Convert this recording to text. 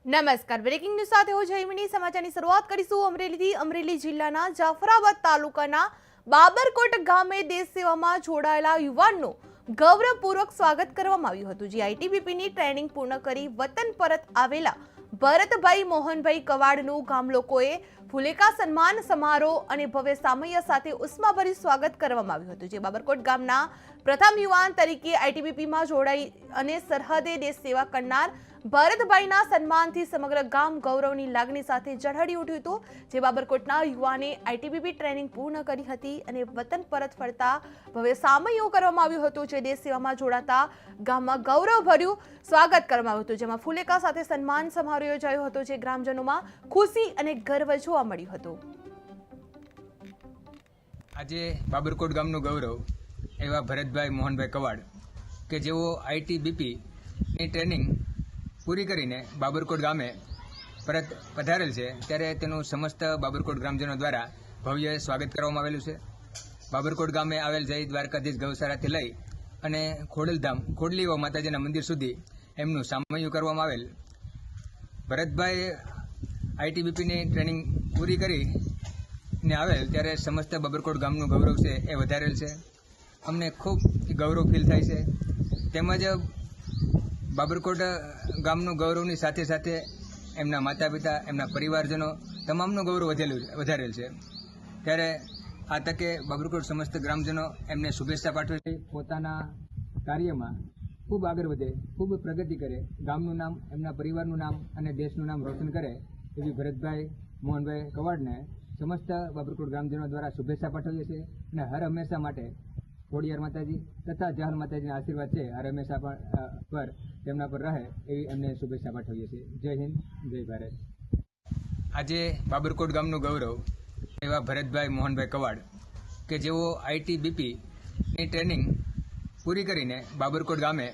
નમસ્કાર, breaking news સાથે હું જયમિની સમાચારની શરૂઆત કરીશું અમરેલીથી। અમરેલી જિલ્લાના જાફરાબાદ તાલુકાના બાબરકોટ ગામે દેશ સેવામાં જોડાયેલા યુવાનનું ગૌરવપૂર્વક સ્વાગત કરવામાં આવ્યું હતું, જે આઈટીબીપીની ટ્રેનિંગ પૂર્ણ કરી વતન પરત આવેલા ભરતભાઈ મોહનભાઈ કવાડનું ગામ લોકોએ ફુલેકા સન્માન સમારોહ અને ભવ્ય સામૈયા સાથે ઉષ્માભર્યું સ્વાગત કરવામાં આવ્યું હતું, જે બાબરકોટ ગામના પ્રથમ યુવાન તરીકે આઈટીબીપીમાં જોડાઈ અને સરહદે દેશ સેવા કરનાર ભરતભાઈના સન્માનથી સમગ્ર ગામ ગૌરવની લાગણી સાથે ઝળહળી ઉઠ્યું હતું, જે બાબરકોટના યુવાને આઈટીબીપી ટ્રેનિંગ પૂર્ણ કરી હતી અને વતન પરત ફરતા ભવ્ય સામૈયું કરવામાં આવ્યું હતું, જે દેશ સેવામાં જોડાતા ગામમાં ગૌરવભર્યું સ્વાગત કરવામાં આવ્યું હતું, જેમાં ફુલેકા સાથે સન્માન સમારોહ યોજાયો હતો, જે ગ્રામજનોમાં ખુશી અને ગર્વ જોવા મળ્યું હતું। આજે બાબરકોટ ગામનું ગૌરવ એવા ભરતભાઈ મોહનભાઈ કવાડ કે જેઓ આઈટીબીપીની ટ્રેનિંગ પૂરી કરીને બાબરકોટ ગામે પરત પધારેલ છે, ત્યારે તેનું સમસ્ત બાબરકોટ ગ્રામજનો દ્વારા ભવ્ય સ્વાગત કરવામાં આવેલું છે। બાબરકોટ ગામે આવેલ જય દ્વારકાધીશ ગૌશાળાથી લઈ અને ખોડલધામ ખોડલીઓ માતાજીના મંદિર સુધી એમનું સામૈયું કરવામાં આવેલ। ભરતભાઈ આઈટીબીપીની ટ્રેનિંગ પૂરી કરીને આવેલ ત્યારે સમસ્ત બાબરકોટ ગામનું ગૌરવ છે એ વધારેલ છે। અમને ખૂબ ગૌરવ ફીલ થાય છે, તેમજ બાબરકોટ ગામનું ગૌરવની સાથે સાથે એમના માતા પિતા, એમના પરિવારજનો તમામનું ગૌરવ વધારેલ છે। ત્યારે આ તકે બાબરકોટ સમસ્ત ગ્રામજનો એમને શુભેચ્છા પાઠવે છે, પોતાના કાર્યમાં ખૂબ આગળ વધે, ખૂબ પ્રગતિ કરે, ગામનું નામ, એમના પરિવારનું નામ અને દેશનું નામ રોશન કરે એવી ભરતભાઈ મોહનભાઈ કવાડને સમસ્ત બાબરકોટ ગ્રામજનો દ્વારા શુભેચ્છા પાઠવીએ છીએ અને હર હંમેશા માટે ખોડિયાર માતાજી તથા જાહર માતાજીના આશીર્વાદ છે હર હંમેશા પર તેમના પર રહે એવી એમને શુભેચ્છા પાઠવીએ છીએ। જય હિન્દ, જય ભારત। આજે બાબરકોટ ગામનું ગૌરવ એવા ભરતભાઈ મોહનભાઈ કવાડ કે જેઓ આઈટીબીપીની ટ્રેનિંગ પૂરી કરીને બાબરકોટ ગામે